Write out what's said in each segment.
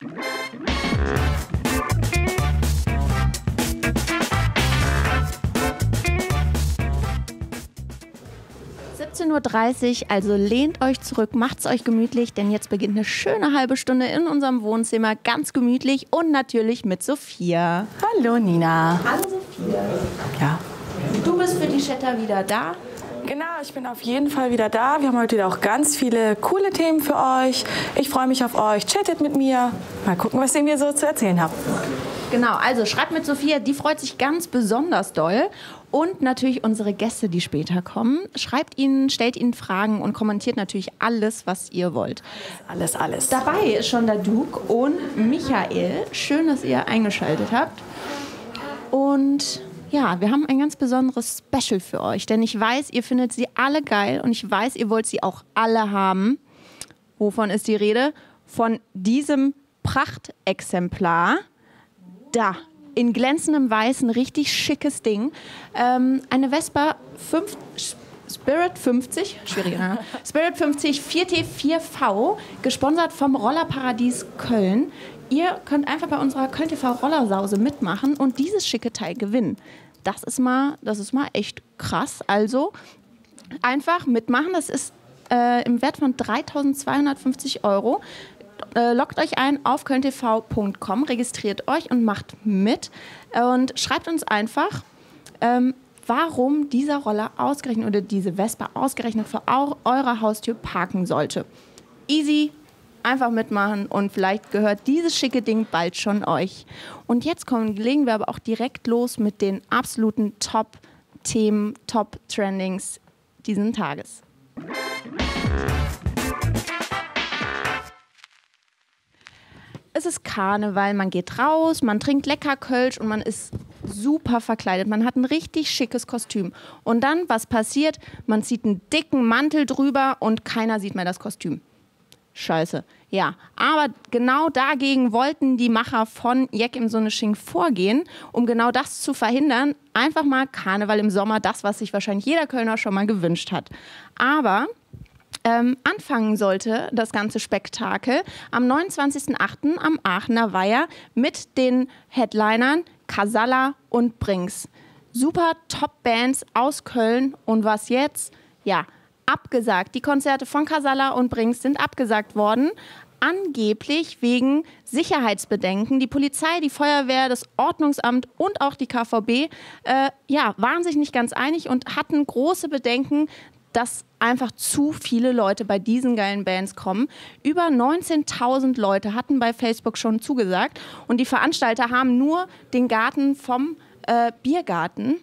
17:30 Uhr, also lehnt euch zurück, macht's euch gemütlich, denn jetzt beginnt eine schöne halbe Stunde in unserem Wohnzimmer, ganz gemütlich und natürlich mit Sophia. Hallo Nina. Hallo Sophia. Ja. Du bist für die Chatter wieder da? Genau, ich bin auf jeden Fall wieder da. Wir haben heute wieder auch ganz viele coole Themen für euch. Ich freue mich auf euch. Chattet mit mir. Mal gucken, was ihr mir so zu erzählen habt. Genau, also schreibt mit Sophia, die freut sich ganz besonders doll. Und natürlich unsere Gäste, die später kommen. Schreibt ihnen, stellt ihnen Fragen und kommentiert natürlich alles, was ihr wollt. Alles. Dabei ist schon der Duke und Michael. Schön, dass ihr eingeschaltet habt. Und ja, wir haben ein ganz besonderes Special für euch. Denn ich weiß, ihr findet sie alle geil und ich weiß, ihr wollt sie auch alle haben. Wovon ist die Rede? Von diesem Prachtexemplar. Da. In glänzendem Weiß, ein richtig schickes Ding. Eine Vespa Spirit 50, schwierig, ne? Spirit 50 4T4V, gesponsert vom Rollerparadies Köln. Ihr könnt einfach bei unserer Köln TV Rollersause mitmachen und dieses schicke Teil gewinnen. Das ist mal echt krass. Also einfach mitmachen. Das ist im Wert von 3.250 €. Loggt euch ein auf kölntv.com, registriert euch und macht mit und schreibt uns einfach, warum dieser Roller ausgerechnet oder diese Vespa ausgerechnet vor eurer Haustür parken sollte. Easy, einfach mitmachen und vielleicht gehört dieses schicke Ding bald schon euch. Und jetzt legen wir aber auch direkt los mit den absoluten Top-Themen, Top-Trendings diesen Tages. Es ist Karneval, man geht raus, man trinkt lecker Kölsch und man ist super verkleidet. Man hat ein richtig schickes Kostüm. Und dann, was passiert? Man zieht einen dicken Mantel drüber und keiner sieht mehr das Kostüm. Scheiße. Ja, aber genau dagegen wollten die Macher von Jeck im Sonnesching vorgehen, um genau das zu verhindern. Einfach mal Karneval im Sommer, das, was sich wahrscheinlich jeder Kölner schon mal gewünscht hat. Aber anfangen sollte das ganze Spektakel am 29.08. am Aachener Weiher mit den Headlinern Casalla und Brings. Super Top-Bands aus Köln. Und was jetzt? Ja, abgesagt. Die Konzerte von Casalla und Brings sind abgesagt worden. Angeblich wegen Sicherheitsbedenken. Die Polizei, die Feuerwehr, das Ordnungsamt und auch die KVB waren sich nicht ganz einig und hatten große Bedenken, dass einfach zu viele Leute bei diesen geilen Bands kommen. Über 19.000 Leute hatten bei Facebook schon zugesagt und die Veranstalter haben nur den Garten vom Biergarten,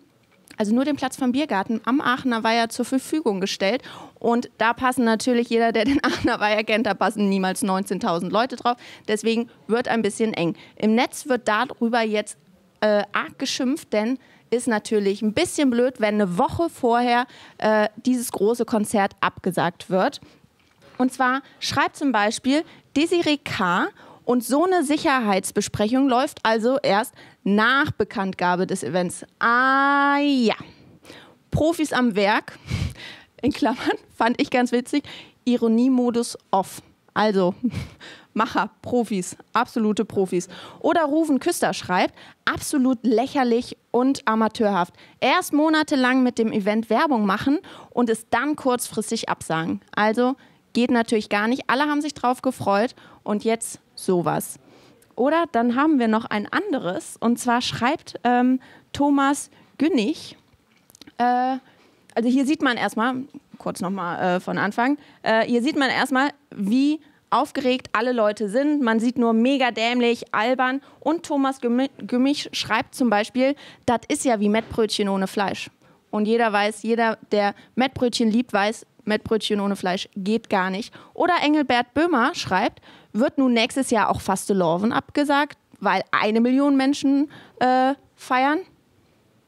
also nur den Platz vom Biergarten am Aachener Weiher zur Verfügung gestellt. Und da passen natürlich, jeder, der den Aachener Weiher kennt, da passen niemals 19.000 Leute drauf. Deswegen wird ein bisschen eng. Im Netz wird darüber jetzt arg geschimpft, denn ist natürlich ein bisschen blöd, wenn eine Woche vorher dieses große Konzert abgesagt wird. Und zwar schreibt zum Beispiel Desiree K. und so eine Sicherheitsbesprechung läuft also erst nach Bekanntgabe des Events. Ah ja, Profis am Werk, in Klammern, fand ich ganz witzig, Ironiemodus off. Also Macher, Profis, absolute Profis. Oder Ruven Küster schreibt, absolut lächerlich und amateurhaft. Erst monatelang mit dem Event Werbung machen und es dann kurzfristig absagen. Also geht natürlich gar nicht. Alle haben sich drauf gefreut und jetzt sowas. Oder dann haben wir noch ein anderes und zwar schreibt Thomas Günnig, also hier sieht man erstmal, kurz nochmal von Anfang, hier sieht man erstmal, wie aufgeregt alle Leute sind. Man sieht nur mega dämlich, albern. Und Thomas Gümmich schreibt zum Beispiel, das ist ja wie Mettbrötchen ohne Fleisch. Und jeder weiß, jeder, der Mettbrötchen liebt, weiß, Mettbrötchen ohne Fleisch geht gar nicht. Oder Engelbert Böhmer schreibt, wird nun nächstes Jahr auch Fastelovn abgesagt, weil 1 Million Menschen feiern.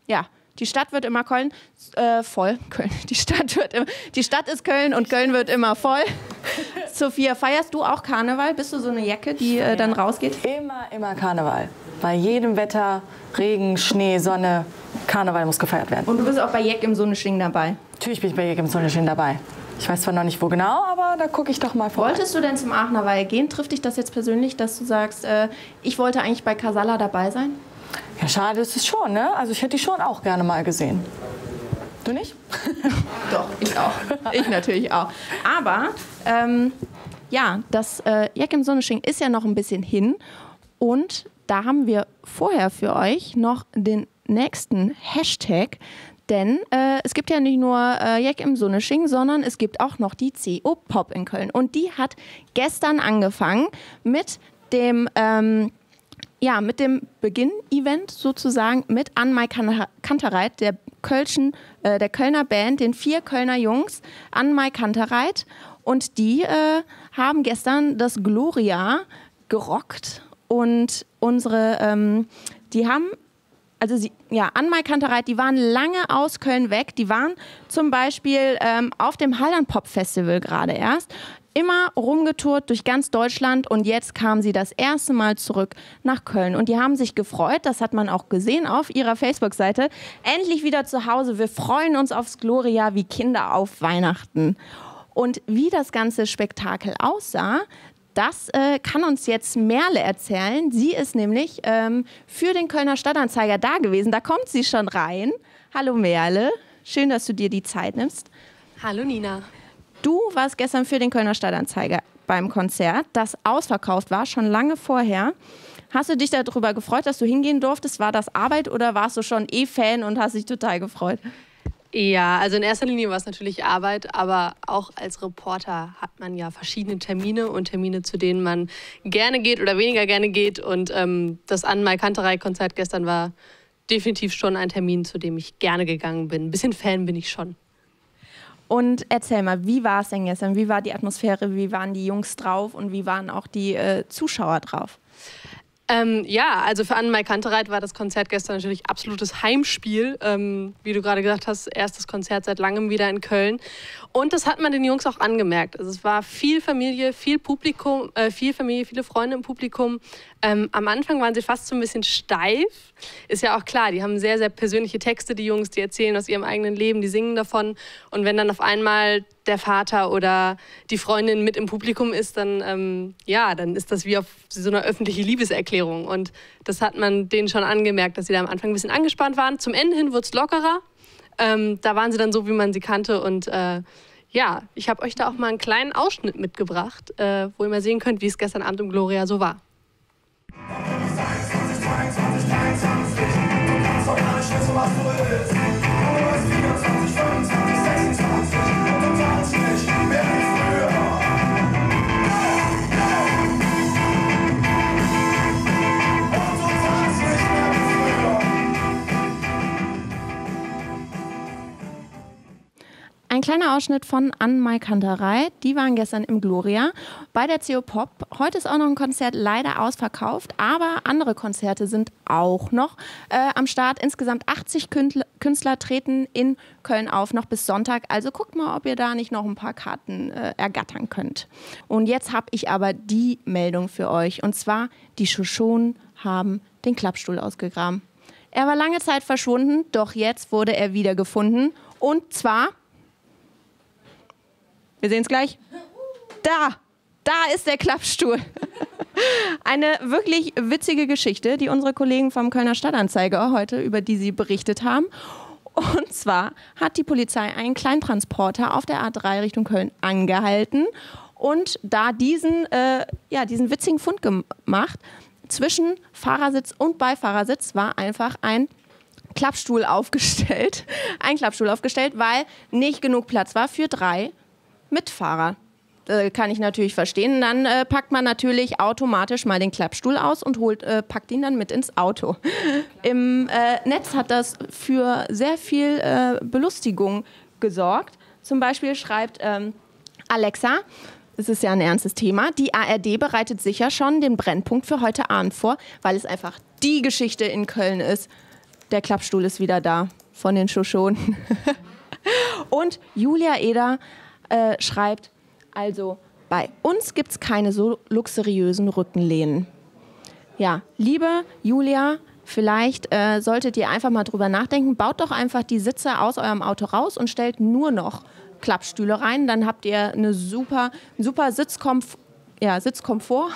Ja. Die Stadt wird immer voll. Köln. Die Stadt ist Köln und Köln wird immer voll. Sophia, feierst du auch Karneval? Bist du so eine Jacke, die dann rausgeht? Immer Karneval. Bei jedem Wetter, Regen, Schnee, Sonne, Karneval muss gefeiert werden. Und du bist auch bei Jeck im Sonnesching dabei? Natürlich bin ich bei Jeck im Sonnesching dabei. Ich weiß zwar noch nicht, wo genau, aber da gucke ich doch mal vorbei. Wolltest du denn zum Aachener Weih gehen? Trifft dich das jetzt persönlich, dass du sagst, ich wollte eigentlich bei Casalla dabei sein? Ja, schade ist es schon, ne? Also ich hätte die schon auch gerne mal gesehen. Du nicht? Doch, ich auch. Ich natürlich auch. Aber ja, das Jack im Sonnesching ist ja noch ein bisschen hin. Und da haben wir vorher für euch noch den nächsten Hashtag. Denn es gibt ja nicht nur Jack im Sonnesching, sondern es gibt auch noch die CO Pop in Köln. Und die hat gestern angefangen mit dem Beginn-Event sozusagen mit Anmai Kantereit, der Kölner Band, den 4 Kölner Jungs, Anmai Kantereit. Und die haben gestern das Gloria gerockt. Und Anmai Kantereit, die waren lange aus Köln weg. Die waren zum Beispiel auf dem Halland Pop Festival gerade erst. Immer rumgetourt durch ganz Deutschland und jetzt kamen sie das erste Mal zurück nach Köln. Und die haben sich gefreut, das hat man auch gesehen auf ihrer Facebook-Seite. Endlich wieder zu Hause, wir freuen uns aufs Gloria wie Kinder auf Weihnachten. Und wie das ganze Spektakel aussah, das kann uns jetzt Merle erzählen. Sie ist nämlich für den Kölner Stadtanzeiger da gewesen. Da kommt sie schon rein. Hallo Merle, schön, dass du dir die Zeit nimmst. Hallo Nina. Du warst gestern für den Kölner Stadtanzeiger beim Konzert, das ausverkauft war, schon lange vorher. Hast du dich darüber gefreut, dass du hingehen durftest? War das Arbeit oder warst du schon Fan und hast dich total gefreut? Ja, also in erster Linie war es natürlich Arbeit, aber auch als Reporter hat man ja verschiedene Termine und Termine, zu denen man gerne geht oder weniger gerne geht. Und das Anmai Kantereit-Konzert gestern war definitiv schon ein Termin, zu dem ich gerne gegangen bin. Ein bisschen Fan bin ich schon. Und erzähl mal, wie war es denn gestern? Wie war die Atmosphäre? Wie waren die Jungs drauf? Und wie waren auch die Zuschauer drauf? Ja, also für Anmai Kantereit war das Konzert gestern natürlich absolutes Heimspiel. Wie du gerade gesagt hast, erstes Konzert seit langem wieder in Köln. Und das hat man den Jungs auch angemerkt. Also es war viel Familie, viel Publikum, viele Freunde im Publikum. Am Anfang waren sie fast so ein bisschen steif. Ist ja auch klar, die haben sehr, sehr persönliche Texte, die Jungs, die erzählen aus ihrem eigenen Leben, die singen davon. Und wenn dann auf einmal der Vater oder die Freundin mit im Publikum ist, dann ist das wie auf so einer öffentlichen Liebeserklärung. Und das hat man denen schon angemerkt, dass sie da am Anfang ein bisschen angespannt waren. Zum Ende hin wurde es lockerer. Da waren sie dann so, wie man sie kannte. Und ich habe euch da auch mal einen kleinen Ausschnitt mitgebracht, wo ihr mal sehen könnt, wie es gestern Abend im Gloria so war. 20, 22, 23, du kannst heute alles schätzen, was du willst. Du bist 24, 25, 26 und du tanzt nicht mehr wie früher. Und du tanzt nicht mehr wie früher. Ein kleiner Ausschnitt von Anmai Kantereit. Die waren gestern im Gloria bei der CO Pop. Heute ist auch noch ein Konzert leider ausverkauft, aber andere Konzerte sind auch noch am Start. Insgesamt 80 Künstler treten in Köln auf, noch bis Sonntag. Also guckt mal, ob ihr da nicht noch ein paar Karten ergattern könnt. Und jetzt habe ich aber die Meldung für euch. Und zwar, die Shoshonen haben den Klappstuhl ausgegraben. Er war lange Zeit verschwunden, doch jetzt wurde er wiedergefunden. Und zwar... Wir sehen es gleich. Da ist der Klappstuhl. Eine wirklich witzige Geschichte, die unsere Kollegen vom Kölner Stadtanzeiger heute, über die sie berichtet haben. Und zwar hat die Polizei einen Kleintransporter auf der A3 Richtung Köln angehalten und da diesen witzigen Fund gemacht. Zwischen Fahrersitz und Beifahrersitz war einfach ein Klappstuhl aufgestellt. Ein Klappstuhl aufgestellt, weil nicht genug Platz war für 3 Mitfahrer. Kann ich natürlich verstehen. Dann packt man natürlich automatisch mal den Klappstuhl aus und packt ihn dann mit ins Auto. Im Netz hat das für sehr viel Belustigung gesorgt. Zum Beispiel schreibt Alexa, es ist ja ein ernstes Thema, die ARD bereitet sicher schon den Brennpunkt für heute Abend vor, weil es einfach die Geschichte in Köln ist. Der Klappstuhl ist wieder da von den Shoshonen. Und Julia Eder schreibt, also bei uns gibt es keine so luxuriösen Rückenlehnen. Ja, liebe Julia, vielleicht solltet ihr einfach mal drüber nachdenken, baut doch einfach die Sitze aus eurem Auto raus und stellt nur noch Klappstühle rein. Dann habt ihr eine super Sitzkomfort. Sitzkomfort.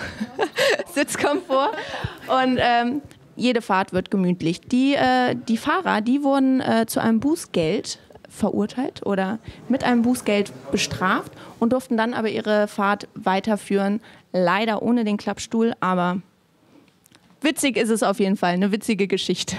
Und jede Fahrt wird gemütlich. Die Fahrer, die wurden zu einem Bußgeld verurteilt oder mit einem Bußgeld bestraft und durften dann aber ihre Fahrt weiterführen. Leider ohne den Klappstuhl, aber witzig ist es auf jeden Fall. Eine witzige Geschichte.